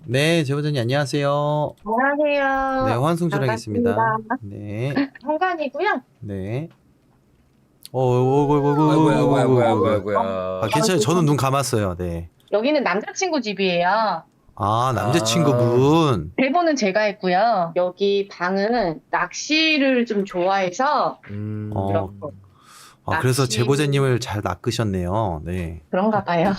네, 제보자님 안녕하세요. 안녕하세요. 네, 환승준하겠습니다. 반갑습니다. 네, 현관이고요. 네. 아이고야, 아이고야, 아이고야, 아이고야, 어이구. 아이고야. 아, 괜찮아요. 저는 눈 감았어요. 네. 여기는 남자친구 집이에요. 아, 남자친구분. 대본은 제가 했고요. 여기 방은 낚시를 좀 좋아해서 어, 이렇게 아, 그래서 낚시- 제보자님을 잘 낚으셨네요. 네. 그런가 봐요.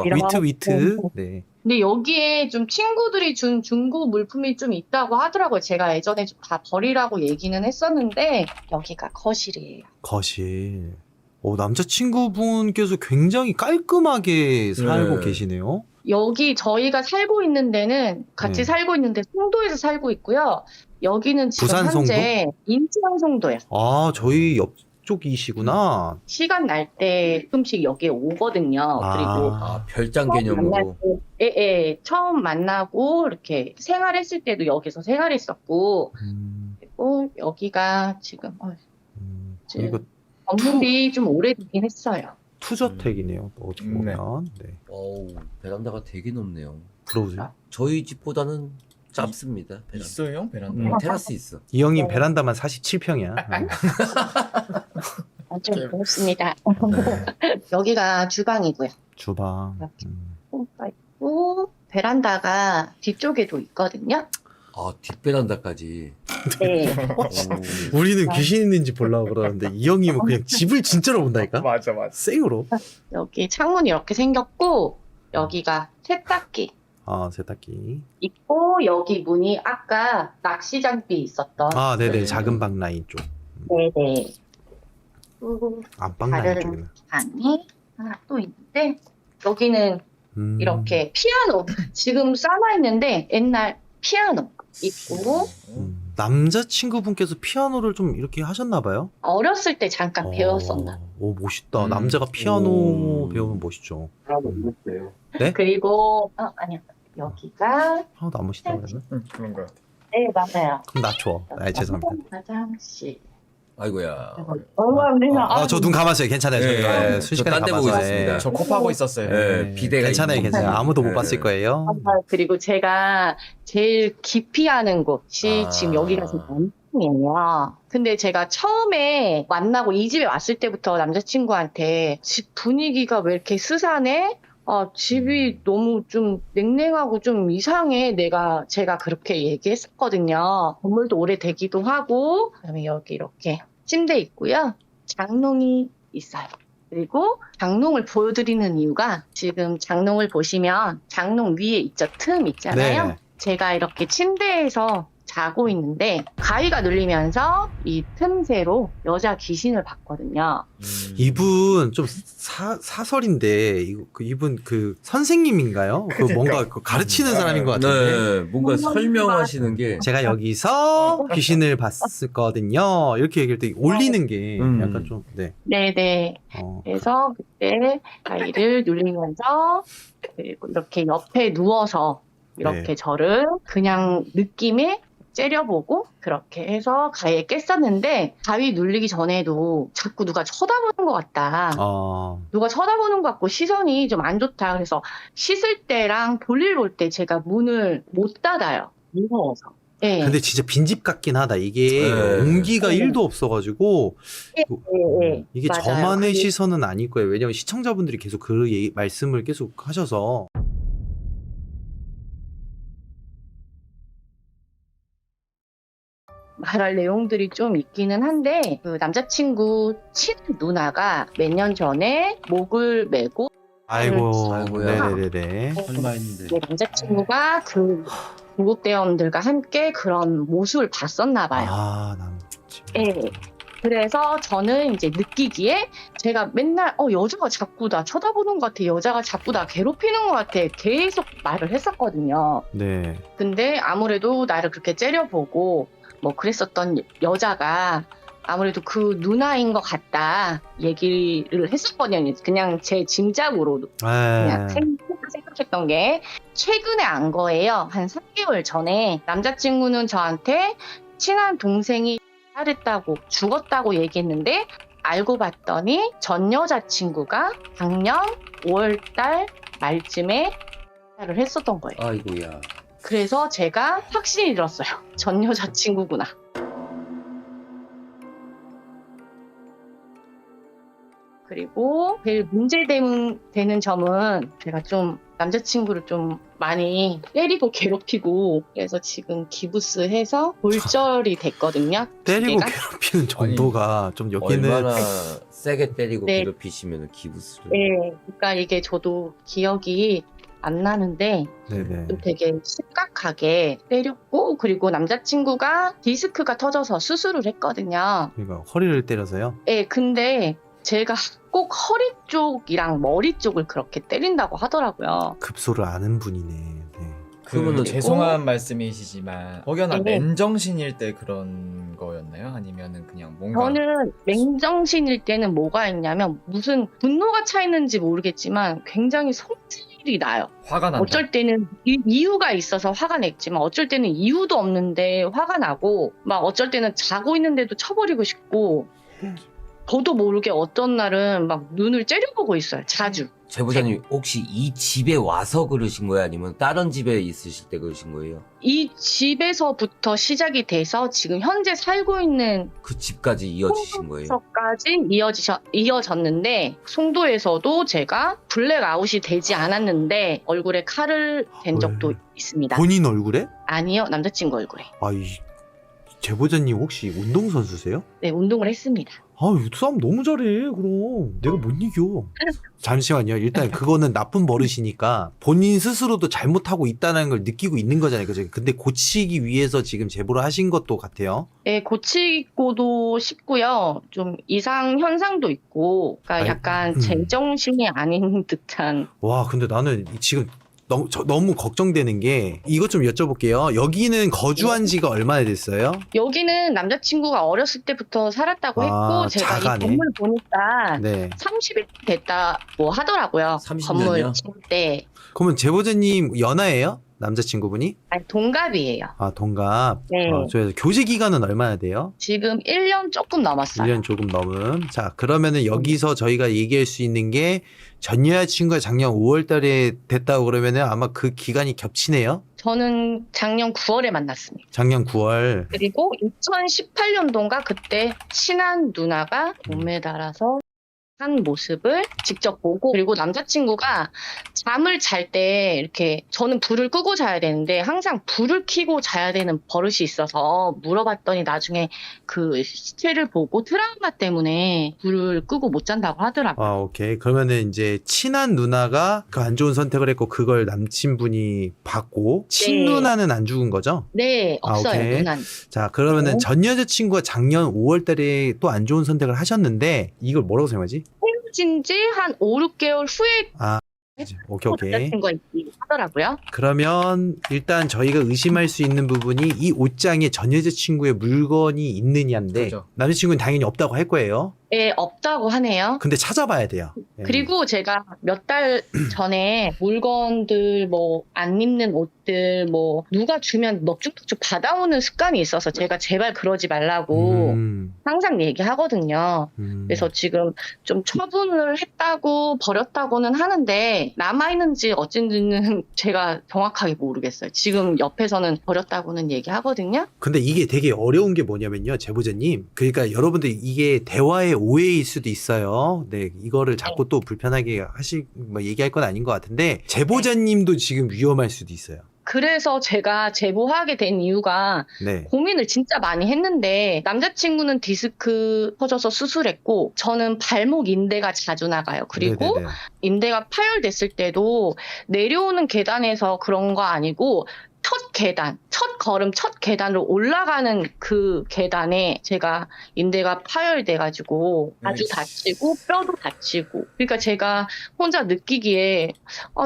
위트, 위트. 이런- 네. 근데 여기에 좀 친구들이 준 중고 물품이 좀 있다고 하더라고요. 제가 예전에 좀 다 버리라고 얘기는 했었는데 여기가 거실이에요. 거실. 남자친구분께서 굉장히 깔끔하게 살고 네. 계시네요. 여기 저희가 살고 있는 데는 같이 네. 살고 있는데 송도에서 살고 있고요. 여기는 지금 부산 현재 인천 송도예요. 아, 저희 옆쪽이시구나. 시간 날 때 가끔씩 여기에 오거든요. 그리고 아, 별장 만날 개념으로. 때, 처음 만나고 이렇게 생활했을 때도 여기서 생활했었고, 그리고 여기가 지금 이거 건물이 좀 오래되긴 했어요. 투저택이네요. 어떻게 보면. 네. 어우, 베란다가 되게 높네요. 들어오세요. 저희 집보다는 짧습니다. 베란다. 있어요? 베란다? 테라스 있어. 이 형님 베란다만 47평이야. 좀 그렇습니다. 네. 여기가 주방이고요. 주방. 소파가 있고, 베란다가 뒤쪽에도 있거든요. 아, 뒷베란다까지. 네. 우리는 귀신 있는지 보려고 그러는데 이 형님은 그냥 집을 진짜로 본다니까? 맞아 맞아. 생으로. 여기 창문이 이렇게 생겼고, 여기가 세탁기 아, 세탁기. 있고, 여기 문이 아까 낚시 장비 있었던. 아, 네네. 네. 작은 방 라인 쪽. 네네. 그리고 안방 라인 다른 쪽이네. 방이 하나 또 있는데, 여기는 이렇게 피아노, 지금 쌓아있는데 옛날 피아노 있고, 남자친구분께서 피아노를 좀 이렇게 하셨나봐요? 어렸을 때 잠깐 배웠었나. 오, 멋있다. 음. 남자가 피아노 오. 배우면 멋있죠. 그리고, 아니야. 여기가, 하나도 안 멋있다고 그랬나? 그런 거 같아. 네, 맞아요. 그럼 나 줘. 아, 죄송합니다. 화장실. 아이고야. 아, 저 눈 감았어요. 괜찮아요. 네. 저희 순식간에 저딴데 보고 감아서. 있었습니다. 저 코 파고 있었어요. 네, 비대가 괜찮아요. 있는 괜찮아요. 아무도 못 네. 봤을 거예요. 그리고 제가 제일 기피하는 곳이 아. 지금 여기가 제일 원룸이에요. 근데 제가 처음에 만나고 이 집에 왔을 때부터 남자친구한테 집 분위기가 왜 이렇게 스산해? 집이 너무 좀 냉랭하고 좀 이상해. 제가 그렇게 얘기했었거든요. 건물도 오래되기도 하고, 그다음에 여기 이렇게 침대 있고요. 장롱이 있어요. 그리고 장롱을 보여드리는 이유가 지금 장롱을 보시면 장롱 위에 있죠. 틈 있잖아요. 네. 제가 이렇게 침대에서 자고 있는데 가위가 눌리면서 이 틈새로 여자 귀신을 봤거든요. 이분 좀 사설인데 이분 그 선생님인가요? 그 뭔가 그 가르치는 사람인 것 같은데. 네, 뭔가 설명하시는 게. 제가 여기서 귀신을 봤었거든요. 이렇게 얘기할 때 올리는 게 약간 좀 네. 네네. 그래서 그때 가위를 눌리면서 그리고 이렇게 옆에 누워서 이렇게 네. 저를 그냥 느낌에 째려보고 그렇게 해서 가위에 깼었는데 가위 눌리기 전에도 자꾸 누가 쳐다보는 것 같다. 누가 쳐다보는 것 같고 시선이 좀 안 좋다. 그래서 씻을 때랑 볼일 볼 때 제가 문을 못 닫아요. 무서워서. 네. 근데 진짜 빈집 같긴 하다. 이게 네. 온기가 네. 1도 없어가지고 네. 이게 맞아요. 저만의 그리고- 시선은 아닐 거예요. 왜냐면 시청자분들이 계속 그 말씀을 계속 하셔서. 말할 내용들이 좀 있기는 한데 그 남자친구 친한 누나가 몇 년 전에 목을 메고 아이고. 아이고야. 네네네네. 설마 했는데. 내 남자친구가 그 구급대원들과 함께 그런 모습을 봤었나 봐요. 남친. 예. 그래서 저는 이제 느끼기에 제가 맨날 여자가 자꾸 나 쳐다보는 것 같아. 여자가 자꾸 나 괴롭히는 것 같아. 계속 말을 했었거든요. 네. 근데 아무래도 나를 그렇게 째려보고 뭐 그랬었던 여자가 아무래도 그 누나인 것 같다 얘기를 했었거든요. 그냥 제 짐작으로 그냥 생각했던 게 최근에 안 거예요. 한 3개월 전에 남자친구는 저한테 친한 동생이 살했다고 죽었다고 얘기했는데 알고 봤더니 전 여자친구가 작년 5월달 말쯤에 를 했었던 거예요. 아이고야. 그래서 제가 확신이 들었어요. 전 여자친구구나. 그리고 제일 문제되는 점은 제가 좀 남자친구를 좀 많이 때리고 괴롭히고 그래서 지금 기부스 해서 골절이 됐거든요. 때리고 제가. 괴롭히는 정도가 좀 여기는 얼마나 세게 때리고 네. 괴롭히시면 기부스를. 네, 그러니까 이게 저도 기억이 안 나는데 네네. 좀 되게 심각하게 때렸고 그리고 남자친구가 디스크가 터져서 수술을 했거든요. 그러니까 허리를 때려서요. 네, 근데 제가 꼭 허리 쪽이랑 머리 쪽을 그렇게 때린다고 하더라고요. 급소를 아는 분이네. 네. 그러면은 죄송한 말씀이시지만 혹여나 네. 맨정신일 때 그런 거였나요? 아니면은 그냥 뭔가 저는 맨정신일 때는 뭐가 있냐면 무슨 분노가 차 있는지 모르겠지만 굉장히 성질이 나요. 화가 난다. 어쩔 때는 이유가 있어서 화가 냈지만 어쩔 때는 이유도 없는데 화가 나고 막 어쩔 때는 자고 있는데도 쳐버리고 싶고 저도 모르게 어떤 날은 막 눈을 째려보고 있어요. 자주. 제보자님 혹시 이 집에 와서 그러신 거예요? 아니면 다른 집에 있으실 때 그러신 거예요? 이 집에서부터 시작이 돼서 지금 현재 살고 있는 그 집까지 이어지신 거예요? 까지 이어졌는데 송도에서도 제가 블랙아웃이 되지 않았는데 얼굴에 칼을 댄 적도 헐. 있습니다. 본인 얼굴에? 아니요, 남자친구 얼굴에. 아, 이 제보자님 혹시 운동선수세요? 네, 운동을 했습니다. 아, 이 싸움 너무 잘해. 그럼 내가 못 이겨. 잠시만요. 일단 그거는 나쁜 버릇이니까 본인 스스로도 잘못하고 있다는 걸 느끼고 있는 거잖아요. 그죠? 근데 고치기 위해서 지금 제보를 하신 것도 같아요. 네, 고치고도 싶고요. 좀 이상 현상도 있고, 그러니까 아이, 약간 제정신이 아닌 듯한. 와, 근데 나는 지금 너무 걱정되는 게 이것 좀 여쭤볼게요. 여기는 거주한 지가 얼마나 됐어요? 여기는 남자친구가 어렸을 때부터 살았다고 아, 했고, 제가 자가네. 이 건물 보니까 네. 30일 됐다고 하더라고요. 30년 건물 이요? 지을 때. 그러면 제보자님 연하예요? 남자친구분이? 아니, 동갑이에요. 아, 동갑. 네. 저 교제 기간은 얼마나 돼요? 지금 1년 조금 넘었어요. 1년 조금 넘은. 자, 그러면은 여기서 저희가 얘기할 수 있는 게 전 여자친구가 작년 5월 달에 됐다고 그러면은 아마 그 기간이 겹치네요? 저는 작년 9월에 만났습니다. 작년 9월. 그리고 2018년도인가 그때 친한 누나가 몸에 달아서 한 모습을 직접 보고 그리고 남자친구가 잠을 잘 때 이렇게 저는 불을 끄고 자야 되는데 항상 불을 켜고 자야 되는 버릇이 있어서 물어봤더니 나중에 그 시체를 보고 트라우마 때문에 불을 끄고 못 잔다고 하더라고요. 아, 오케이. 그러면은 이제 친한 누나가 그 안 좋은 선택을 했고 그걸 남친분이 받고 친누나는 안 죽은 거죠? 네, 아, 없어요, 오케이. 누나는. 자, 그러면은 네. 전 여자친구가 작년 5월 달에 또 안 좋은 선택을 하셨는데 이걸 뭐라고 생각하지? 헤어진 지 한 5, 6개월 후에 아, 오케이. 남자친구가 있기 하더라고요. 그러면 일단 저희가 의심할 수 있는 부분이 이 옷장에 전 여자친구의 물건이 있느냐인데 그죠. 남자친구는 당연히 없다고 할 거예요. 네, 없다고 하네요. 근데 찾아봐야 돼요. 예. 그리고 제가 몇 달 전에 물건들 뭐 안 입는 옷들 뭐 누가 주면 넙죽넙죽 받아오는 습관이 있어서 제가 제발 그러지 말라고 항상 얘기하거든요. 그래서 지금 좀 처분을 했다고 버렸다고는 하는데 남아있는지 어쩐지는 제가 정확하게 모르겠어요. 지금 옆에서는 버렸다고는 얘기하거든요. 근데 이게 되게 어려운 게 뭐냐면요, 제보자님. 그러니까 여러분들 이게 대화의 오해일 수도 있어요. 네, 이거를 자꾸 또 불편하게 뭐 얘기할 건 아닌 것 같은데 제보자님도 지금 위험할 수도 있어요. 그래서 제가 제보하게 된 이유가 네. 고민을 진짜 많이 했는데 남자친구는 디스크 터져서 수술했고 저는 발목 인대가 자주 나가요. 그리고 네네네. 인대가 파열됐을 때도 내려오는 계단에서 그런 거 아니고 첫 계단, 첫 걸음, 첫 계단으로 올라가는 그 계단에 제가 인대가 파열돼가지고 아주 네. 다치고 뼈도 다치고 그러니까 제가 혼자 느끼기에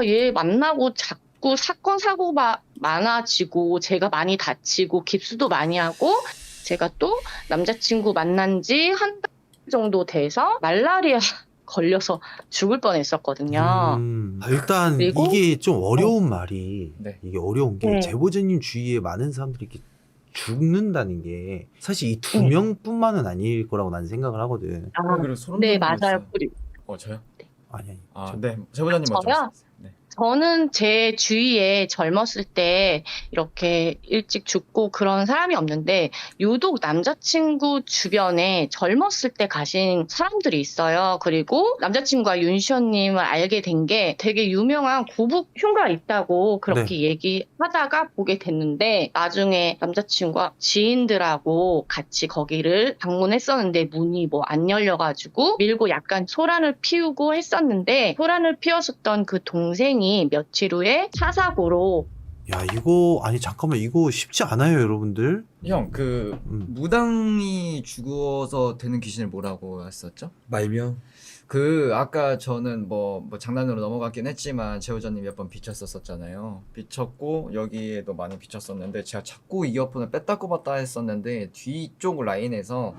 얘 만나고 자꾸 사건 사고가 많아지고 제가 많이 다치고 깁스도 많이 하고 제가 또 남자친구 만난 지 한 달 정도 돼서 말라리아 걸려서 죽을 뻔했었거든요. 일단 그리고- 이게 좀 어려운 말이 네. 이게 어려운 게 네. 제보자님 주위에 많은 사람들이 이렇게 죽는다는 게 사실 이 두 네. 명뿐만은 아닐 거라고 나는 생각을 하거든. 아, 그리고 소름 네, 돋는 거 맞아요. 있어요. 그리고 저요? 아니. 아, 네. 제보자님 먼저 저요? 말씀하세요. 네. 저는 제 주위에 젊었을 때 이렇게 일찍 죽고 그런 사람이 없는데 유독 남자친구 주변에 젊었을 때 가신 사람들이 있어요. 그리고 남자친구가 윤시원님을 알게 된 게 되게 유명한 고북 흉가 있다고 그렇게 얘기하다가 보게 됐는데 나중에 남자친구가 지인들하고 같이 거기를 방문했었는데 문이 뭐 안 열려가지고 밀고 약간 소란을 피우고 했었는데 소란을 피웠었던 그 동생이 며칠 후에 차 사고로 야, 이거 아니 잠깐만, 이거 쉽지 않아요, 여러분들. 형, 그 무당이 죽어서 되는 귀신을 뭐라고 했었죠? 말명. 그 아까 저는 뭐 장난으로 넘어갔긴 했지만 제호자님 몇 번 비쳤었잖아요. 비쳤고 여기에도 많이 비쳤었는데 제가 자꾸 이어폰을 뺐다 꼽았다 했었는데 뒤쪽 라인에서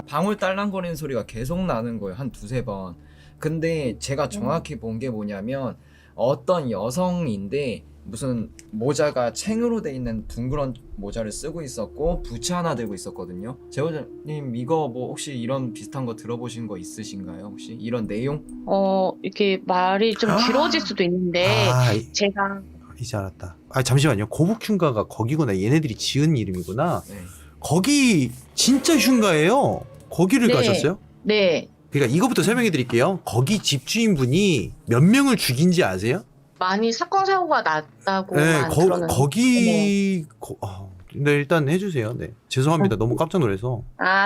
방울 딸랑거리는 소리가 계속 나는 거예요. 한 두세 번. 근데 제가 정확히 본 게 뭐냐면 어떤 여성인데 무슨 모자가 챙으로 돼 있는 둥그런 모자를 쓰고 있었고 부채 하나 들고 있었거든요. 제호자님 이거 뭐 혹시 이런 비슷한 거 들어보신 거 있으신가요? 혹시 이런 내용? 이렇게 말이 좀 길어질 수도 있는데 제가 이제 알았다. 아, 잠시만요. 고북 흉가가 거기구나. 얘네들이 지은 이름이구나. 네. 거기 진짜 흉가예요. 거기를 네. 가셨어요? 네. 그러니까 이거부터 설명해 드릴게요. 거기 집주인분이 몇 명을 죽인지 아세요? 많이 사건 사고가 났다고 네, 들었는데 거기 네, 일단 해주세요. 네, 죄송합니다. 너무 깜짝 놀라서.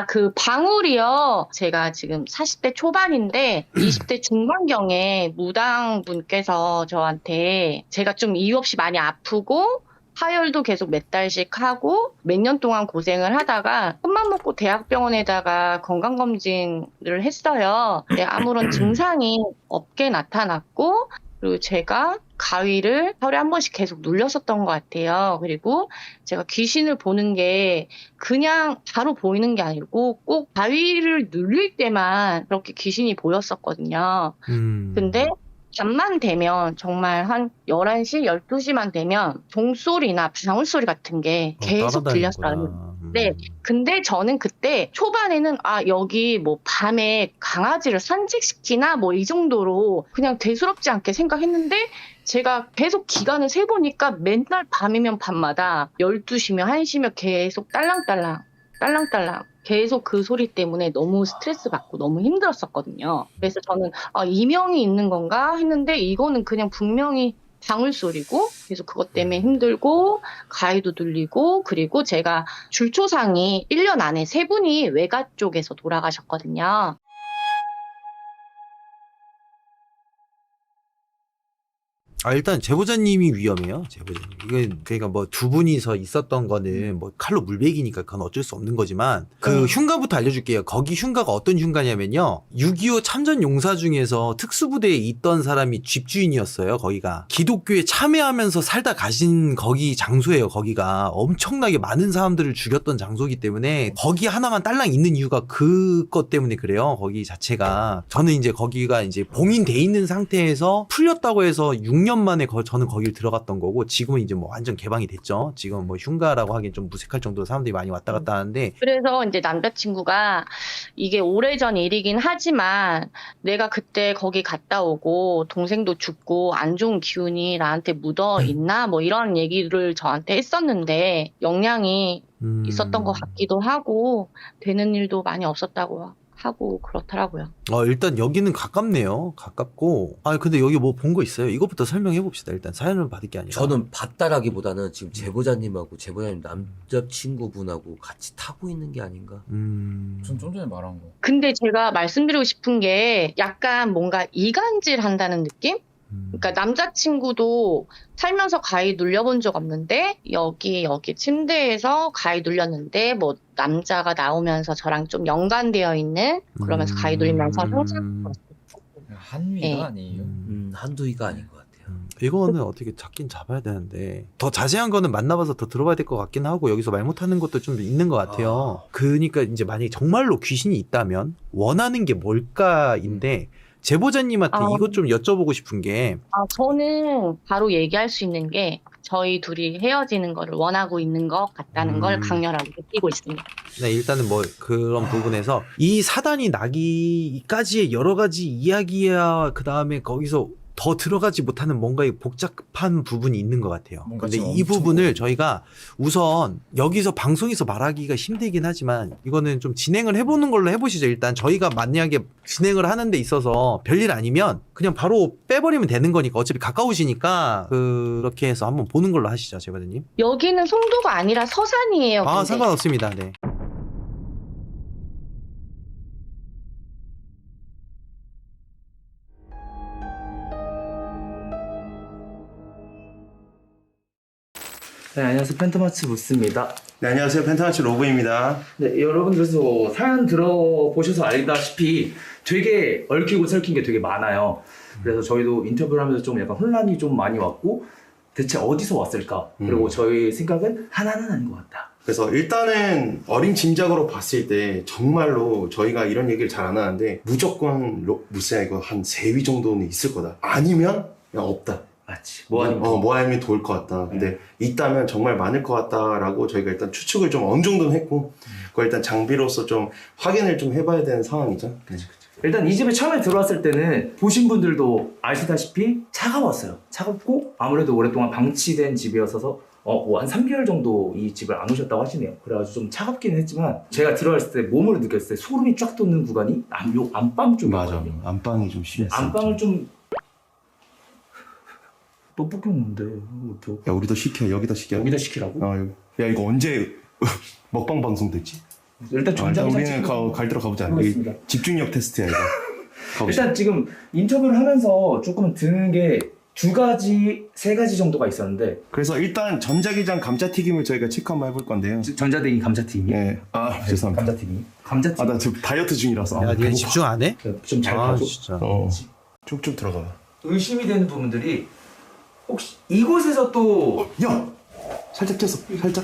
그 방울이요. 제가 지금 40대 초반인데 20대 중반경에 무당분께서 저한테 제가 좀 이유 없이 많이 아프고 하혈도 계속 몇 달씩 하고 몇 년 동안 고생을 하다가 큰맘 먹고 대학병원에다가 건강검진을 했어요. 근데 아무런 증상이 없게 나타났고 그리고 제가 가위를 하루에 한 번씩 계속 눌렸었던 것 같아요. 그리고 제가 귀신을 보는 게 그냥 바로 보이는 게 아니고 꼭 가위를 눌릴 때만 그렇게 귀신이 보였었거든요. 근데 밤만 되면 정말 한 11시, 12시만 되면 종소리나 방울소리 같은 게 계속 들렸어요. 네. 근데 저는 그때 초반에는 여기 뭐 밤에 강아지를 산책시키나 뭐 이 정도로 그냥 대수롭지 않게 생각했는데 제가 계속 기간을 세보니까 맨날 밤이면 밤마다 12시면 1시면 계속 딸랑딸랑 계속 그 소리 때문에 너무 스트레스 받고 너무 힘들었었거든요. 그래서 저는 이명이 있는 건가 했는데 이거는 그냥 분명히 방울소리고 그래서 그것 때문에 힘들고 가위도 눌리고 그리고 제가 줄초상이 1년 안에 3분이 외가 쪽에서 돌아가셨거든요. 일단 제보자님이 위험해요. 제보자님. 이건 그러니까 뭐 두 분이서 있었던 거는 뭐 칼로 물베기니까 그건 어쩔 수 없는 거지만 그 흉가부터 알려줄게요. 거기 흉가가 어떤 흉가냐면요. 6.25 참전 용사 중에서 특수부대에 있던 사람이 집주인이었어요. 거기가 기독교에 참여하면서 살다 가신 거기 장소예요. 거기가 엄청나게 많은 사람들을 죽였던 장소이기 때문에 거기 하나만 딸랑 있는 이유가 그것 때문에 그래요. 거기 자체가 저는 이제 거기가 이제 봉인돼 있는 상태에서 풀렸다고 해서 6년 만에 저는 거길 들어갔던 거고 지금은 이제 뭐 완전 개방이 됐죠. 지금 뭐 흉가라고 하기엔 좀 무색할 정도로 사람들이 많이 왔다 갔다 하는데 그래서 이제 남자친구가 이게 오래전 일이긴 하지만 내가 그때 거기 갔다 오고 동생도 죽고 안 좋은 기운이 나한테 묻어 있나 뭐 이런 얘기를 저한테 했었는데 영향이 있었던 것 같기도 하고 되는 일도 많이 없었다고 하고 그렇더라고요. 일단 여기는 가깝네요. 가깝고. 근데 여기 뭐 본 거 있어요? 이것부터 설명해 봅시다. 일단 사연을 받을 게 아니라. 저는 봤다라기보다는 지금 제보자님하고 제보자님 남자친구분하고 같이 타고 있는 게 아닌가. 전 좀 전에 말한 거. 근데 제가 말씀드리고 싶은 게 약간 뭔가 이간질 한다는 느낌? 그러니까 남자친구도 살면서 가위 눌려본 적 없는데 여기 침대에서 가위 눌렸는데 뭐 남자가 나오면서 저랑 좀 연관되어 있는 그러면서 가위 눌리면서 상상한 한위가 네. 아니에요. 한두이가 아닌 것 같아요. 이거는 어떻게 잡긴 잡아야 되는데 더 자세한 거는 만나봐서 더 들어봐야 될 것 같긴 하고 여기서 말 못하는 것도 좀 있는 것 같아요. 그러니까 이제 만약에 정말로 귀신이 있다면 원하는 게 뭘까인데 제보자님한테 아. 이것 좀 여쭤보고 싶은 게 저는 바로 얘기할 수 있는 게 저희 둘이 헤어지는 거를 원하고 있는 것 같다는 걸 강렬하게 느끼고 있습니다. 네, 일단은 뭐 그런 부분에서 이 사단이 나기까지의 여러 가지 이야기야 그 다음에 거기서 더 들어가지 못하는 뭔가 복잡한 부분이 있는 것 같아요. 뭔가 근데 지금 이 엄청 부분을 저희가 우선 여기서 방송에서 말하기가 힘들긴 하지만 이거는 좀 진행을 해보는 걸로 해보시죠. 일단 저희가 만약에 진행을 하는 데 있어서 별일 아니면 그냥 바로 빼버리면 되는 거니까 어차피 가까우시니까 그렇게 해서 한번 보는 걸로 하시죠, 제보자님. 여기는 송도가 아니라 서산이에요. 아, 근데. 상관없습니다. 네. 네, 안녕하세요. 펜트마치 부스입니다. 네, 안녕하세요. 펜타나치 로브입니다. 네, 여러분들께서 사연 들어보셔서 알다시피 되게 얽히고 설킨 게 되게 많아요. 그래서 저희도 인터뷰를 하면서 좀 약간 혼란이 좀 많이 왔고 대체 어디서 왔을까? 그리고 저희 생각은 하나는 아닌 것 같다. 그래서 일단은 어림짐작으로 봤을 때 정말로 저희가 이런 얘기를 잘 안 하는데 무조건 무스야 이거 한 3위 정도는 있을 거다. 아니면 그냥 없다. 맞지. 뭐 아니면 뭐 아니면 도울 것 같다. 근데 있다면 정말 많을 것 같다라고 저희가 일단 추측을 좀 어느 정도는 했고 그걸 일단 장비로서 좀 확인을 좀 해봐야 되는 상황이죠. 일단 이 집에 처음에 들어왔을 때는 보신 분들도 아시다시피 차가웠어요. 차갑고 아무래도 오랫동안 방치된 집이었어서 한 3개월 정도 이 집을 안 오셨다고 하시네요. 그래가지고 좀 차갑기는 했지만 제가 들어왔을 때 몸으로 느꼈을 때 소름이 쫙 돋는 구간이 요 안방 쪽이거든요. 안방이 좀 심했어. 안방을 좀 떡볶이 먹는데 야, 우리도 시켜. 여기다 시켜. 여기다 시키라고? 여기. 야, 이거 언제 먹방 방송 됐지? 일단 일단 전자기장 우리는 갈 데로 가보자. 가보겠습니다. 이 집중력 테스트야 이거. 가보자. 일단 지금 인터뷰를 하면서 조금 드는 게 2가지, 3가지 정도가 있었는데 그래서 일단 전자기장 감자튀김을 저희가 체크 한번 해볼 건데요. 전자대기 감자튀김이 네. 죄송합니다. 감자튀김 나 지금 다이어트 중이라서. 야, 니가 배고파. 집중 안 해? 좀 잘 아, 봐줘. 진짜. 쭉쭉 들어가. 의심이 되는 부분들이 혹시 이곳에서 또 야! 살짝 튀었어.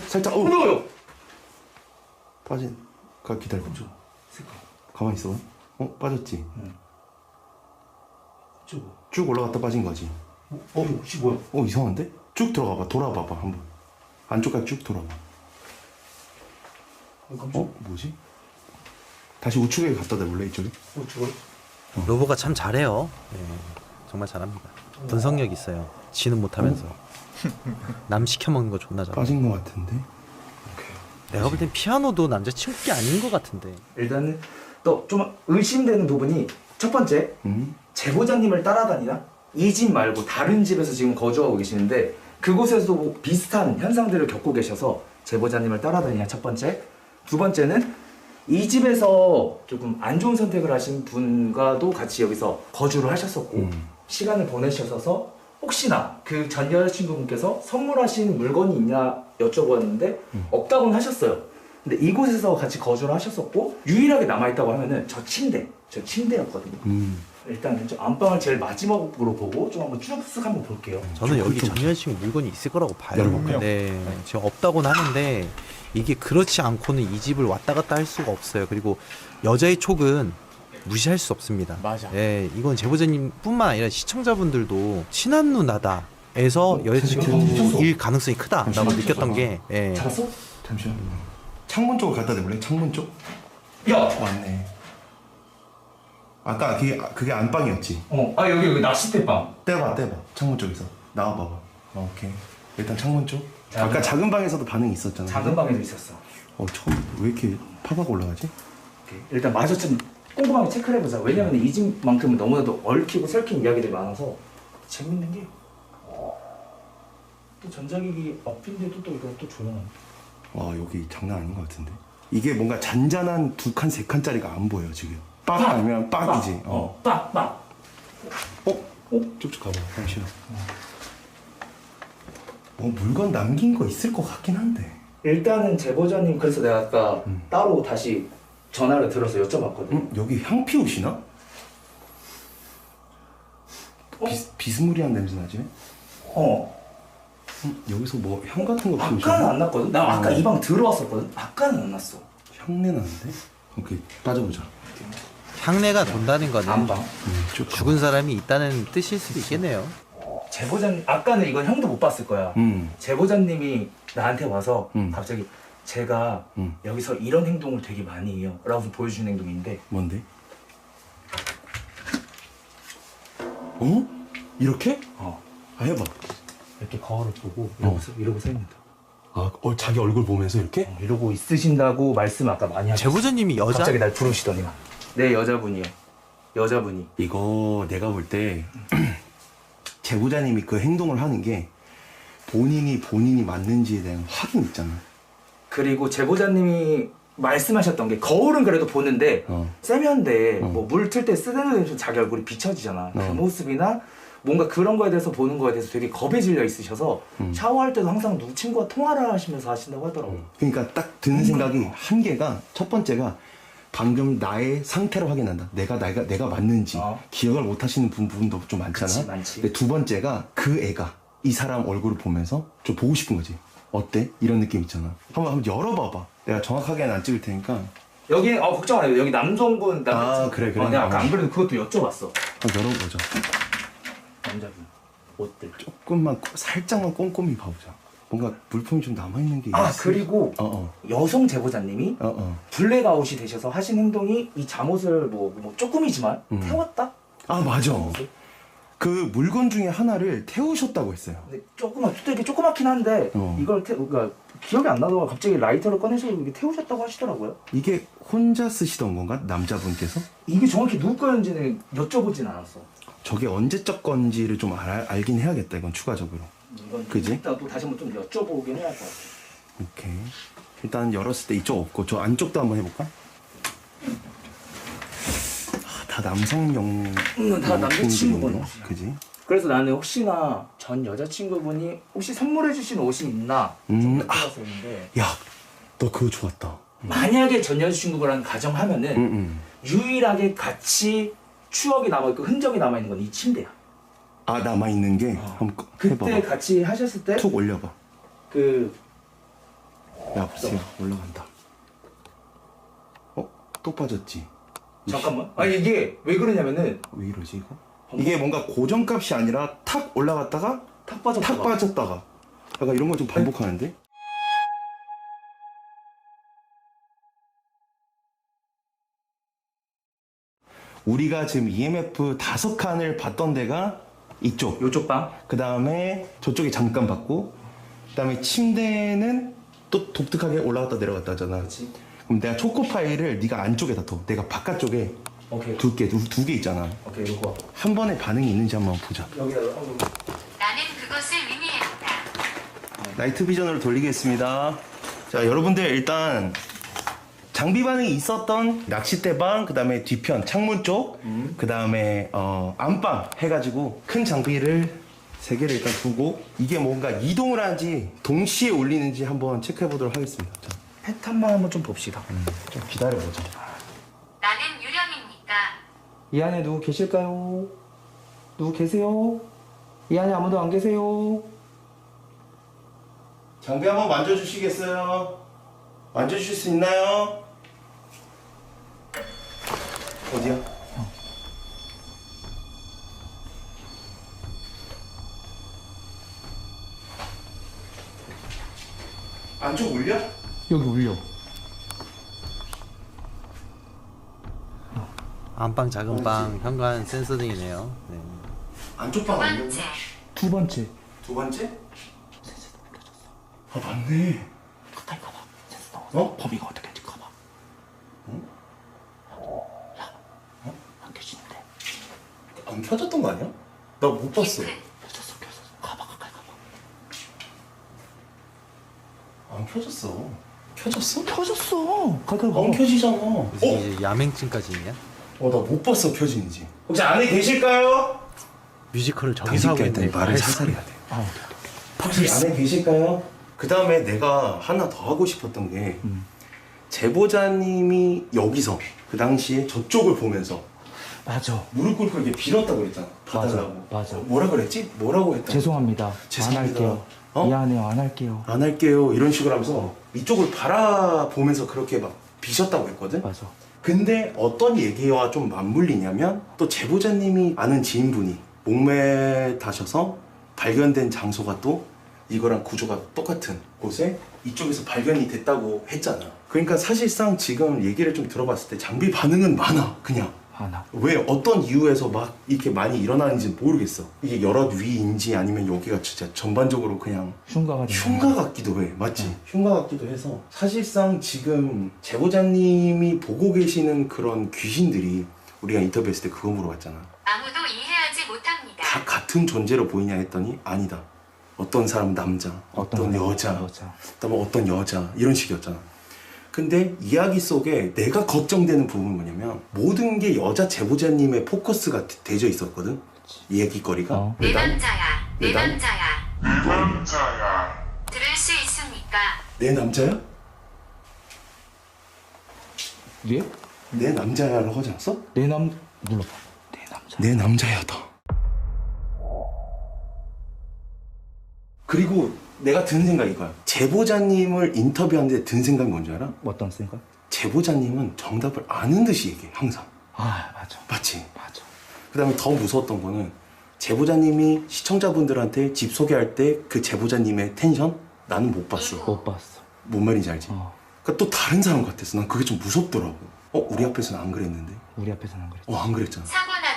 살짝. 뭐요? 빠진. 기다려. 가만히 있어. 빠졌지? 쭉 올라갔다 빠진 거지. 혹시 뭐야? 이상한데? 쭉 들어가봐. 돌아봐봐, 한번. 안쪽까지 쭉 돌아봐. 뭐지? 다시 우측에 갖다 대볼래, 이쪽에? 로보가 참 잘해요. 네, 정말 잘합니다. 분석력 있어요. 지는 못하면서 남 시켜 먹는 거 존나 잘해. 빠진 거 같은데? 내가 볼 땐 피아노도 남자친구 게 아닌 것 같은데. 일단은 또 좀 의심되는 부분이 첫 번째 제보자님을 따라다니나? 이 집 말고 다른 집에서 지금 거주하고 계시는데 그곳에서도 비슷한 현상들을 겪고 계셔서 제보자님을 따라다니냐 첫 번째. 두 번째는 이 집에서 조금 안 좋은 선택을 하신 분과도 같이 여기서 거주를 하셨었고 시간을 보내셨어서 혹시나 그 전 여자친구분께서 선물하신 물건이 있냐 여쭤보았는데 없다고는 하셨어요. 근데 이곳에서 같이 거주를 하셨었고 유일하게 남아있다고 하면은 저 침대였거든요. 일단은 좀 안방을 제일 마지막으로 보고 좀 한번 쭉 한번 볼게요. 저는 여기 전 여자친구 물건이 있을 거라고 봐요. 열어볼까요? 네, 지금 없다고는 하는데 이게 그렇지 않고는 이 집을 왔다 갔다 할 수가 없어요. 그리고 여자의 촉은 무시할 수 없습니다. 맞아. 예, 이건 제보자님뿐만 아니라 시청자분들도 친한 누나다에서 여자친구일 가능성이 크다라고 느꼈던 게 예. 잡았어? 잠시만. 창문 쪽을 갖다 대볼래? 창문 쪽? 야! 맞네. 아까 그게 안방이었지? 여기 낚싯대방. 떼봐. 창문 쪽에서. 나와봐봐. 오케이. 일단 창문 쪽. 아까 작은 방에서도 반응이 있었잖아. 작은 방에도 있었어. 처음 왜 이렇게 파박 올라가지? 오케이. 일단 마저 좀 꼼꼼하게 체크를 해보자. 왜냐면 이 집만큼은 너무나도 얽히고 설킨 이야기들이 많아서 재밌는 게 또 전자기기 앞인데도 또 이거 또 조용하네. 와, 여기 장난 아닌 것 같은데. 이게 뭔가 잔잔한 2칸, 3칸짜리가 안 보여 지금. 빡 아니면 빡이지. 빡. 쭉쭉 가봐. 잠시만. 물건 남긴 거 있을 것 같긴 한데. 일단은 제보자님 그래서 내가 아까 따로 다시 전화를 들어서 여쭤봤거든. 여기 향 피우시나? 비스무리한 냄새 나지? 여기서 뭐 향 같은 거 피우시나? 아까는 안 났거든. 나 아까 이 방 들어왔었거든. 아까는 안 났어. 향내 나는데? 오케이, 빠져보자. 향내가 돈다는 거는 안방. 죽은 사람이 있다는 뜻일 수도 있겠네요. 제보자님 아까는 이건 형도 못 봤을 거야. 제보자님이 나한테 와서 갑자기 제가 여기서 이런 행동을 되게 많이 해요 라고 보여주는 행동인데 뭔데? 어? 이렇게? 어, 아, 해봐. 이렇게 거울을 보고 이러고 서 있는다. 아, 자기 얼굴 보면서 이렇게? 이러고 있으신다고 말씀 아까 많이 하셨어. 제보자님이 여자? 갑자기 날 부르시더니 네 여자분이요. 여자분이. 이거 내가 볼 때 제보자님이 그 행동을 하는 게 본인이 맞는지에 대한 확인 있잖아. 그리고 제보자님이 말씀하셨던 게 거울은 그래도 보는데 세면대 뭐 물 틀 때 쓰는 자기 얼굴이 비춰지잖아. 그 모습이나 뭔가 그런 거에 대해서 보는 거에 대해서 되게 겁에 질려 있으셔서 샤워할 때도 항상 누구 친구와 통화를 하시면서 하신다고 하더라고요. 그러니까 딱 드는 생각이 한 개가, 첫 번째가 방금 나의 상태를 확인한다. 내가 맞는지 기억을 못 하시는 부분도 좀 많잖아. 그치, 많지. 근데 두 번째가 그 애가 이 사람 얼굴을 보면서 좀 보고 싶은 거지. 어때? 이런 느낌 있잖아. 한번 열어봐봐. 내가 정확하게는 안 찍을 테니까. 여기 걱정 안 해요. 여기 남성분 그래. 내가 아까 안 그래도 그것도 여쭤봤어. 한번 열어보자. 남자분 옷들. 조금만 살짝만 꼼꼼히 봐보자. 뭔가 물품이 좀 남아있는 게 있어. 그리고 여성 제보자님이 블랙아웃이 되셔서 하신 행동이 이 잠옷을 뭐 조금이지만 태웠다? 아, 맞아. 그 물건 중에 하나를 태우셨다고 했어요. 근데 되게 조그맣긴 한데 이걸 그러니까 기억이 안 나다가 갑자기 라이터를 꺼내서 이게 태우셨다고 하시더라고요. 이게 혼자 쓰시던 건가? 남자분께서? 이게 정확히 누구 거였는지는 여쭤보진 않았어. 저게 언제적 건지를 좀 알긴 해야겠다. 이건 추가적으로. 이건 그지? 이따 또 다시 한번 좀 여쭤보긴 해야 할 것 같아. 오케이. 일단 열었을 때 이쪽 없고 저 안쪽도 한번 해볼까? 다 남성용. 다 남자친구분. 그지? 그래서 나는 혹시나 전 여자친구분이 혹시 선물해주신 옷이 있나 좀 여쭤봤었는데 야, 너 그거 좋았다. 만약에 전 여자친구랑 가정하면은 유일하게 같이 추억이 남아있고 흔적이 남아있는 건 이 침대야. 아, 남아있는 게? 한번 그때 해봐봐. 같이 하셨을 때 툭 올려봐. 야, 보세요. 올라간다. 또 빠졌지? 잠깐만. 아니 이게 왜 그러냐면은 왜 이러지 이거? 이게 뭔가 고정값이 아니라 탁 올라갔다가 탁 빠졌다가 탁 빠졌다가 약간 이런 걸 좀 반복하는데? 우리가 지금 EMF 5칸을 봤던 데가 이쪽. 요쪽 방. 그 다음에 저쪽에 잠깐 봤고, 그 다음에 침대는 또 독특하게 올라갔다 내려갔다 하잖아. 그치. 그럼 내가 초코 파일을 네가 안쪽에다 둬. 내가 바깥쪽에 오케이. 두 개 있잖아. 오케이 이거 한 번에 반응이 있는지 한번 보자. 여기다 나는 그것을 의미한다. 나이트 비전으로 돌리겠습니다. 자, 여러분들 일단 장비 반응이 있었던 낚싯대 방, 그 다음에 뒤편 창문 쪽, 그 다음에 안방 해가지고 큰 장비를 3개를 일단 두고 이게 뭔가 이동을 하는지 동시에 올리는지 한번 체크해 보도록 하겠습니다. 자, 패턴만 한번 좀 봅시다. 좀 기다려보자. 나는 유령입니까? 이 안에 누구 계실까요? 누구 계세요? 이 안에 아무도 안 계세요? 장비 한번 만져주시겠어요? 만져주실 수 있나요? 어디야? 안쪽 울려? 여기 울려. 안방, 작은 방, 현관 센서 등이네요. 네. 안쪽 두 방 안 번째. 열려? 두 번째. 두 번째? 아, 맞네. 가까이 가봐. 어? 범위가 어떻게 될지 가봐. 안 켜지는데? 안 켜졌던 거 아니야? 나 못 봤어. 켜졌어. 가봐 가까이 가봐. 안 켜졌어. 켜졌어? 켜졌어. 가까이 안 켜지잖아. 무슨 이제 야맹증까지 있냐? 나 못 봤어, 켜지는지. 혹시 안에 계실까요? 뮤지컬을 저기서 하고 있네. 말을 살살해야 돼. 혹시 안에 계실까요? 그 다음에 내가 하나 더 하고 싶었던 게 제보자님이 여기서 그 당시에 저쪽을 보면서 맞아. 무릎 꿇고 이렇게 빌었다고 그랬잖아. 봐달라고. 맞아. 뭐라 그랬지? 뭐라고 했다? 죄송합니다. 죄송합니다. 안 할게요. 어? 미안해요. 안 할게요. 안 할게요. 이런 식으로 하면서 이쪽을 바라보면서 그렇게 막 비셨다고 했거든? 맞아. 근데 어떤 얘기와 좀 맞물리냐면 또 제보자님이 아는 지인분이 목매 다셔서 발견된 장소가 또 이거랑 구조가 똑같은 곳에 이쪽에서 발견이 됐다고 했잖아. 그러니까 사실상 지금 얘기를 좀 들어봤을 때 장비 반응은 많아. 그냥 하나. 왜 어떤 이유에서 막 이렇게 많이 일어나는지 모르겠어. 이게 여럿 위인지 아니면 여기가 진짜 전반적으로 그냥 흉가가 흉가 같기도 해. 맞지? 흉가 같기도 해서 사실상 지금 제보자님이 보고 계시는 그런 귀신들이 우리가 인터뷰했을 때 그거 물어봤잖아. 아무도 이해하지 못합니다. 다 같은 존재로 보이냐 했더니 아니다. 어떤 사람은 남자, 어떤 여자, 그다음에 어떤 여자 이런 식이었잖아. 근데 이야기 속에 내가 걱정되는 부분은 뭐냐면 모든 게 여자 제보자님의 포커스가 되져 있었거든. 얘기거리가. 내 왜 남- 남자야. 내 왜 남- 남자야. 내 남자야. 들을 수 있습니까? 내 남자야? 예? 내 남자야라고 하지 않았어? 눌러봐. 내 남자. 내 남자야다. 그리고 내가 든 생각이 이거야. 제보자님을 인터뷰하는데 든 생각이 뭔지 알아? 어떤 생각? 제보자님은 정답을 아는 듯이 얘기해, 항상. 아 맞아. 맞지? 맞아. 그 다음에 더 무서웠던 거는 제보자님이 시청자분들한테 집 소개할 때 그 제보자님의 텐션? 나는 못 봤어. 못 봤어. 뭔 말인지 알지? 어. 그러니까 또 다른 사람 같았어. 난 그게 좀 무섭더라고. 우리 앞에서는 안 그랬는데? 우리 앞에서는 안 그랬지. 안 그랬잖아. 사고 나다.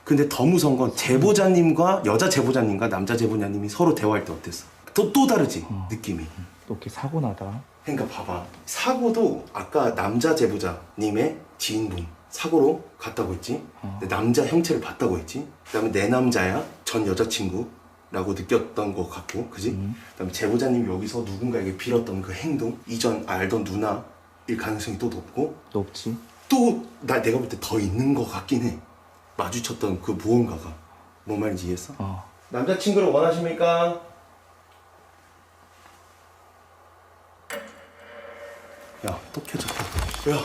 근데 더 무서운 건 제보자님과 여자 제보자님과 남자 제보자님이 서로 대화할 때 어땠어? 또 다르지? 느낌이. 또 이렇게 사고 나다. 그러니까 봐봐. 사고도 아까 남자 제보자님의 지인분 사고로 갔다고 했지. 근데 남자 형체를 봤다고 했지. 그다음에 내 남자야 전 여자친구라고 느꼈던 것 같고, 그지? 그다음에 제보자님 여기서 누군가에게 빌었던 그 행동, 이전 알던 누나일 가능성이 또 높고, 높지. 또 내가 볼 때 더 있는 것 같긴 해. 마주쳤던 그 무언가가. 뭔 말인지 이해했어? 남자친구를 원하십니까? 야, 또 켜졌다. 야.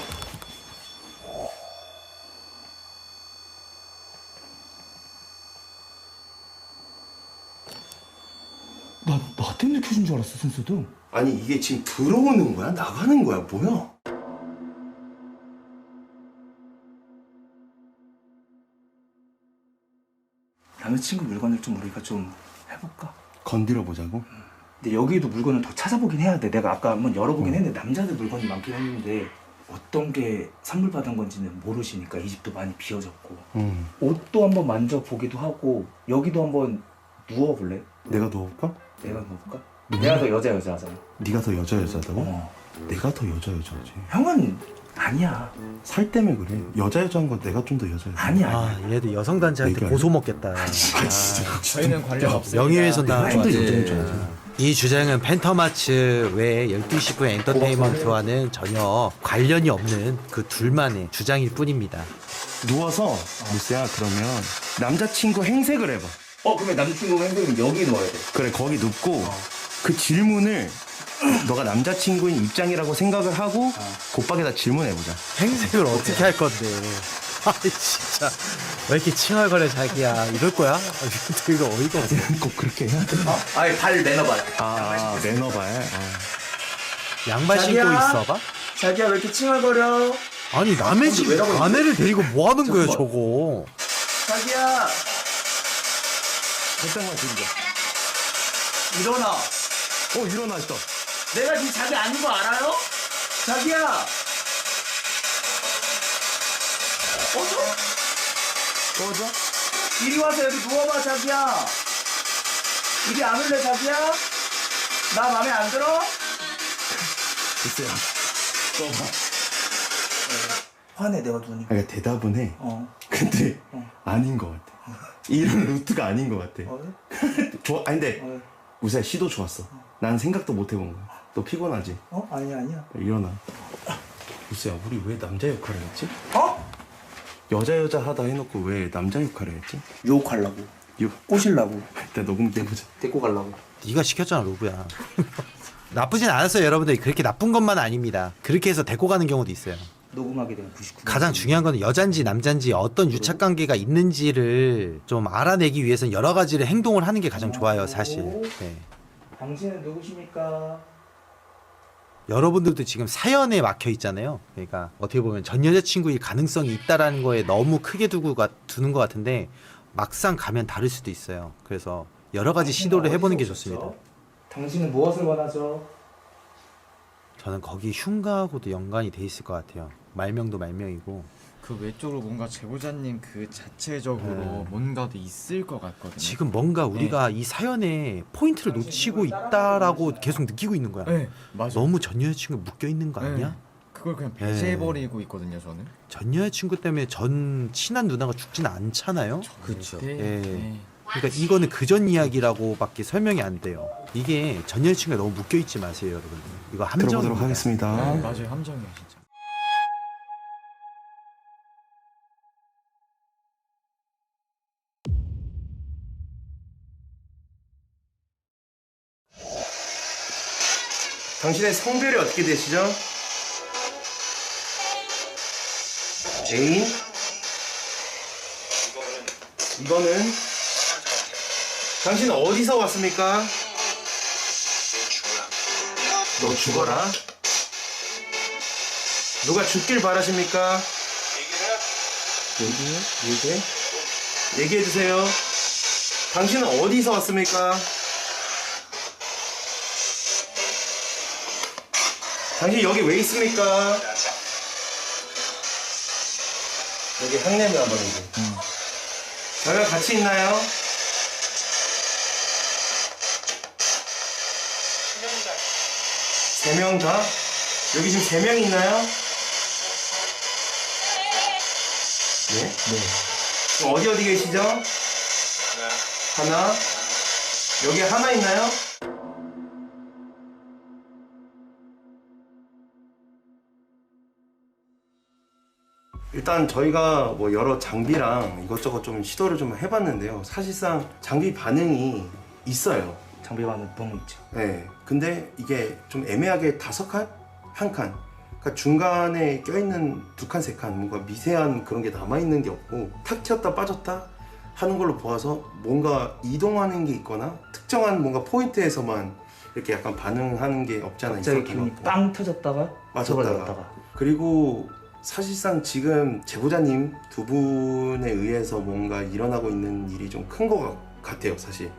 나 때문에 켜진 줄 알았어, 순수도. 아니, 이게 지금 들어오는 거야? 나가는 거야? 뭐야? 남자친구 물건을 좀 우리가 좀 해볼까? 건드려 보자고? 근데 여기도 물건을 더 찾아보긴 해야 돼. 내가 아까 한번 열어보긴 했는데 남자들 물건이 많긴 했는데 어떤 게 선물 받은 건지는 모르시니까 이 집도 많이 비어졌고 옷도 한번 만져보기도 하고 여기도 한번 누워볼래? 내가 누워볼까? 내가 누워볼까? 내가 더 여자 하잖아. 네가 더 여자다고? 어. 내가 더 여자지. 형은 아니야. 살 때문에 그래. 여자한 건 내가 좀 더 여자야. 아니야. 아 얘도 여성단체한테 얘기할 고소 먹겠다. 저희는 관련 없습니다. 명예훼손 당하는 거 좀 더 같아. 여자인 이 주장은 팬터마츠 외 12시 분 엔터테인먼트와는 전혀 관련이 없는 그 둘만의 주장일 뿐입니다. 누워서 무스야 그러면 남자친구 행색을 해봐. 그러면 남자친구가 행동이면 여기 넣어야 돼. 그래 거기 눕고 그 질문을 너가 남자친구인 입장이라고 생각을 하고 곧박에다 질문해보자. 행색을 어떻게 할 건데? 아 진짜 왜 이렇게 칭얼거려 자기야? 이럴 거야? 근데 이거 어이가 없어. 꼭 그렇게 해야 돼? 아니 발 내놔봐요. 매너발. 양말 신고 자기야? 있어봐? 자기야 왜 이렇게 칭얼거려? 아니 남의 집 아내를 데리고 뭐 하는 거야 저거? 자기야 설탕만 드리자. 일어나. 일어나 있어. 내가 네 자기 아닌 거 알아요? 자기야. 꺼져? 이리 와서 여기 누워봐 자기야. 이리 안 올래 자기야? 나 맘에 안 들어? 글쎄요. 꺼봐. 화내 내가 눈이. 그러니까 대답은 해. 어. 근데 아닌 것 같아. 이런 루트가 아닌 것 같아. 좋아. 아니 근데 우세야 시도 좋았어. 난 생각도 못 해본 거야. 너 피곤하지? 아니야. 일어나. 우세야 우리 왜 남자 역할을 했지? 어? 여자 하다 해놓고 왜 남자 역할을 했지? 유혹하려고. 꼬실라고. 일단 녹음 때보자. 데리고 가려고. 네가 시켰잖아 로브야. 나쁘진 않았어요 여러분들. 그렇게 나쁜 것만 아닙니다. 그렇게 해서 데리고 가는 경우도 있어요. 녹음하게 되면 99. 가장 중요한 건 여잔지 남잔지 어떤 유착관계가 있는지를 좀 알아내기 위해서는 여러 가지를 행동을 하는 게 가장 좋아요 사실. 네. 당신은 누구십니까? 여러분들도 지금 사연에 막혀 있잖아요. 그러니까 어떻게 보면 전 여자친구일 가능성이 있다라는 거에 너무 크게 두는 것 같은데 막상 가면 다를 수도 있어요. 그래서 여러 가지 시도를 해보는 게 좋습니다. 당신은 무엇을 원하죠? 저는 거기 흉가하고도 연관이 돼 있을 것 같아요. 말명도 말명이고. 그 외적으로 뭔가 제보자님 그 자체적으로 네. 뭔가도 있을 것 같거든요. 지금 뭔가 우리가 이 사연에 포인트를 놓치고 있다라고 계속 느끼고 있는 거야. 네, 맞아. 너무 전 여자친구 묶여 있는 거 아니야? 네. 그걸 그냥 배제해버리고 있거든요, 저는. 전 여자친구 때문에 전 친한 누나가 죽지는 않잖아요. 그쵸. 예. 그러니까 이거는 그전 이야기라고밖에 설명이 안 돼요. 이게 전 여자친구가 너무 묶여 있지 마세요, 여러분들. 이거 함정입니다. 들어보도록 하겠습니다. 맞아요, 함정이에요, 진짜. 당신의 성별이 어떻게 되시죠? 애인? 이거는 당신은 어디서 왔습니까? 너 죽어라. 누가 죽길 바라십니까? 얘기해주세요. 당신은 어디서 왔습니까? 당신 여기 왜 있습니까? 여기 향냄이 한번 이제. 저희랑 같이 있나요? 세 명 다? 여기 지금 3명 있나요? 네? 그럼 어디 계시죠? 하나. 여기 하나 있나요? 일단 저희가 뭐 여러 장비랑 이것저것 좀 시도를 좀 해봤는데요. 사실상 장비 반응이 있어요. 장비 반응 너무 있죠. 네. 근데 이게 좀 애매하게 5칸? 1칸. 그러니까 중간에 껴있는 2칸, 3칸 뭔가 미세한 그런 게 남아있는 게 없고 탁 튀었다 빠졌다 하는 걸로 보아서 뭔가 이동하는 게 있거나 특정한 뭔가 포인트에서만 이렇게 약간 반응하는 게 없지 않아 갑자기 있었던 기분이 것 같고. 빵 터졌다가 맞았다가. 돌아갔다가. 그리고 사실상 지금 제보자님 두 분에 의해서 뭔가 일어나고 있는 일이 좀 큰 것 같아요, 사실.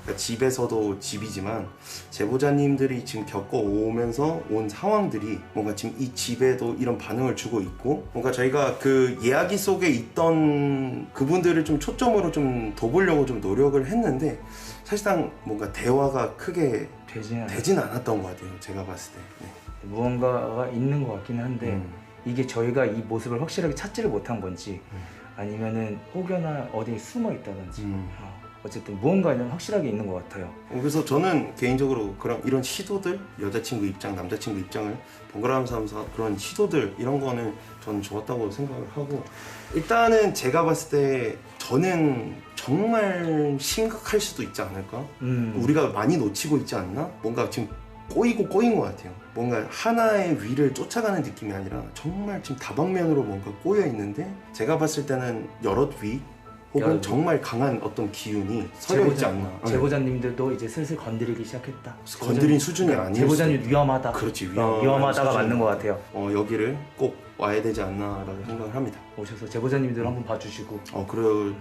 그러니까 집에서도 집이지만 제보자님들이 지금 겪어오면서 온 상황들이 뭔가 지금 이 집에도 이런 반응을 주고 있고 뭔가 저희가 그 이야기 속에 있던 그분들을 좀 초점으로 좀 둬보려고 좀 노력을 했는데 사실상 뭔가 대화가 크게 되진 않았던 것 같아요, 제가 봤을 때. 네. 무언가가 있는 것 같긴 한데 이게 저희가 이 모습을 확실하게 찾지를 못한 건지 아니면은 혹여나 어디 숨어 있다든지 어쨌든 무언가는 확실하게 있는 것 같아요. 그래서 저는 개인적으로 이런 시도들, 여자친구 입장, 남자친구 입장을 번갈아 가면서 그런 시도들 이런 거는 저는 좋았다고 생각을 하고 일단은 제가 봤을 때 저는 정말 심각할 수도 있지 않을까? 우리가 많이 놓치고 있지 않나? 뭔가 지금 꼬인 것 같아요. 뭔가 하나의 위를 쫓아가는 느낌이 아니라 정말 지금 다방면으로 뭔가 꼬여 있는데 제가 봤을 때는 여럿 위 혹은 여럿 위. 정말 강한 어떤 기운이 서려 있지 않나. 제보자님들도 이제 슬슬 건드리기 시작했다. 건드린 수준이 아니었어. 제보자님 위험하다. 그렇지, 위험하다가 수준. 맞는 것 같아요. 여기를 꼭 와야 되지 않나라고 생각을 합니다. 오셔서 제보자님들 한번 봐주시고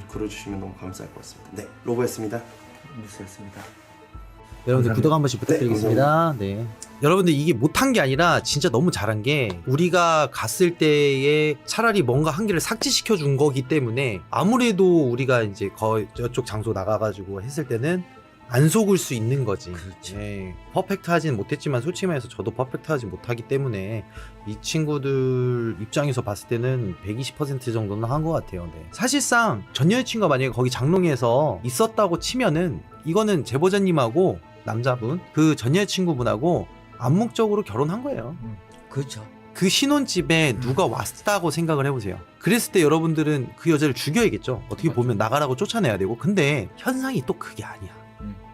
그러주시면 너무 감사할 것 같습니다. 네, 로보였습니다. 뉴스였습니다. 여러분들 감사합니다. 구독 한 번씩 부탁드리겠습니다. 네. 여러분들 이게 못한 게 아니라 진짜 너무 잘한 게 우리가 갔을 때에 차라리 뭔가 한 개를 삭제시켜 준 거기 때문에 아무래도 우리가 이제 저쪽 장소 나가가지고 했을 때는 안 속을 수 있는 거지. 그렇죠. 네. 퍼펙트 하진 못했지만 솔직히 말해서 저도 퍼펙트 하지 못하기 때문에 이 친구들 입장에서 봤을 때는 120% 정도는 한 것 같아요. 네. 사실상 전 여자친구가 만약에 거기 장롱에서 있었다고 치면은 이거는 제보자님하고 남자분 그 전 여자친구분하고 암묵적으로 결혼한 거예요. 그렇죠. 그 신혼집에 누가 왔다고 생각을 해보세요. 그랬을 때 여러분들은 그 여자를 죽여야겠죠. 어떻게 보면 나가라고 쫓아내야 되고. 근데 현상이 또 그게 아니야.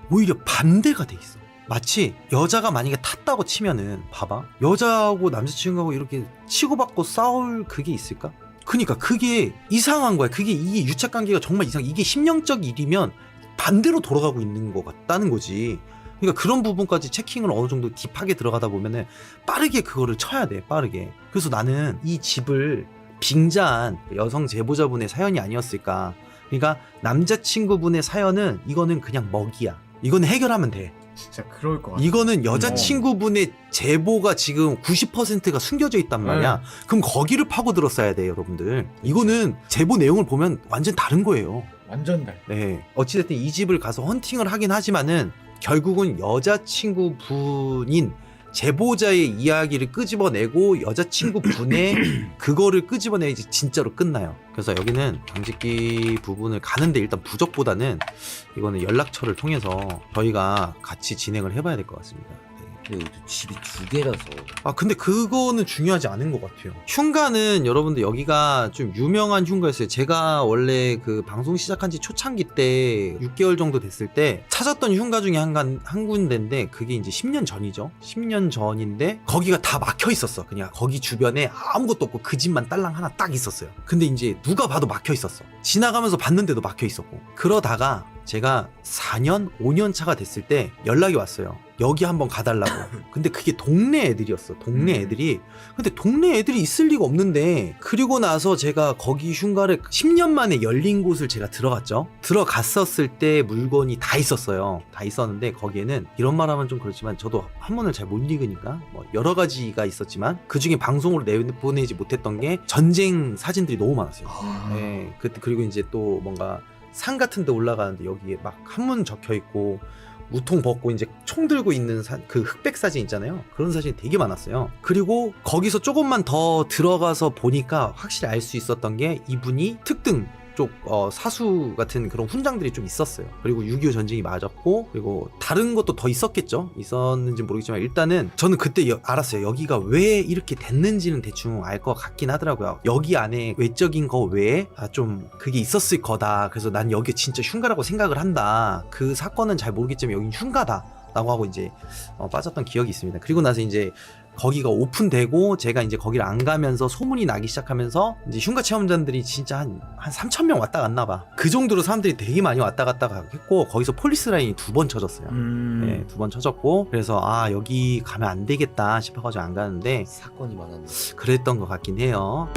오히려 반대가 돼 있어. 마치 여자가 만약에 탔다고 치면은 봐봐, 여자하고 남자친구하고 이렇게 치고받고 싸울 그게 있을까? 그러니까 그게 이상한 거야. 이게 유착관계가 정말 이상해. 이게 심령적 일이면 반대로 돌아가고 있는 것 같다는 거지. 그러니까 그런 부분까지 체킹을 어느 정도 딥하게 들어가다 보면은 빠르게 그거를 쳐야 돼, 빠르게. 그래서 나는 이 집을 빙자한 여성 제보자분의 사연이 아니었을까. 그러니까 남자친구분의 사연은 이거는 그냥 먹이야. 이건 해결하면 돼. 진짜 그럴 것 같아. 이거는 여자친구분의 제보가 지금 90%가 숨겨져 있단 말이야. 그럼 거기를 파고들었어야 돼, 여러분들. 이거는 제보 내용을 보면 완전 다른 거예요. 완전 달. 네. 어찌됐든 이 집을 가서 헌팅을 하긴 하지만은 결국은 여자친구분인 제보자의 이야기를 끄집어내고 여자친구분의 그거를 끄집어내야지 진짜로 끝나요. 그래서 여기는 강직기 부분을 가는데 일단 부적보다는 이거는 연락처를 통해서 저희가 같이 진행을 해봐야 될 것 같습니다. 근데 여기도 집이 2개라서. 아 근데 그거는 중요하지 않은 것 같아요. 흉가는 여러분들 여기가 좀 유명한 흉가였어요. 제가 원래 그 방송 시작한 지 초창기 때 6개월 정도 됐을 때 찾았던 흉가 중에 한 군데인데 그게 이제 10년 전이죠. 10년 전인데 거기가 다 막혀 있었어. 그냥 거기 주변에 아무것도 없고 그 집만 딸랑 하나 딱 있었어요. 근데 이제 누가 봐도 막혀 있었어. 지나가면서 봤는데도 막혀 있었고. 그러다가 제가 4년, 5년 차가 됐을 때 연락이 왔어요. 여기 한번 가달라고. 근데 그게 동네 애들이었어. 동네 애들이. 근데 동네 애들이 있을 리가 없는데 그리고 나서 제가 거기 흉가를 10년 만에 열린 곳을 제가 들어갔죠. 들어갔었을 때 물건이 다 있었어요. 다 있었는데 거기에는 이런 말하면 좀 그렇지만 저도 한문을 잘 못 읽으니까 뭐 여러 가지가 있었지만 그중에 방송으로 내보내지 못했던 게 전쟁 사진들이 너무 많았어요. 네. 그리고 이제 또 뭔가 산 같은 데 올라가는데 여기에 막 한문 적혀 있고 우통 벗고 이제 총 들고 있는 그 흑백 사진 있잖아요. 그런 사진이 되게 많았어요. 그리고 거기서 조금만 더 들어가서 보니까 확실히 알 수 있었던 게 이분이 특등 쪽 사수 같은 그런 훈장들이 좀 있었어요. 그리고 6.25 전쟁이 맞았고 그리고 다른 것도 더 있었겠죠. 있었는지 모르겠지만 일단은 저는 그때 알았어요. 여기가 왜 이렇게 됐는지는 대충 알 것 같긴 하더라고요. 여기 안에 외적인 거 외에 좀 그게 있었을 거다. 그래서 난 여기 진짜 흉가라고 생각을 한다. 그 사건은 잘 모르겠지만 여긴 흉가다 라고 하고 이제 빠졌던 기억이 있습니다. 그리고 나서 이제 거기가 오픈되고 제가 이제 거기를 안 가면서 소문이 나기 시작하면서 이제 흉가 체험자들이 진짜 한 3,000명 왔다 갔나 봐. 그 정도로 사람들이 되게 많이 왔다 갔다 했고 거기서 폴리스 라인이 2번 쳐졌어요. 네, 2번 쳐졌고 그래서 여기 가면 안 되겠다 싶어가지고 안 가는데 사건이 많았네. 그랬던 것 같긴 해요.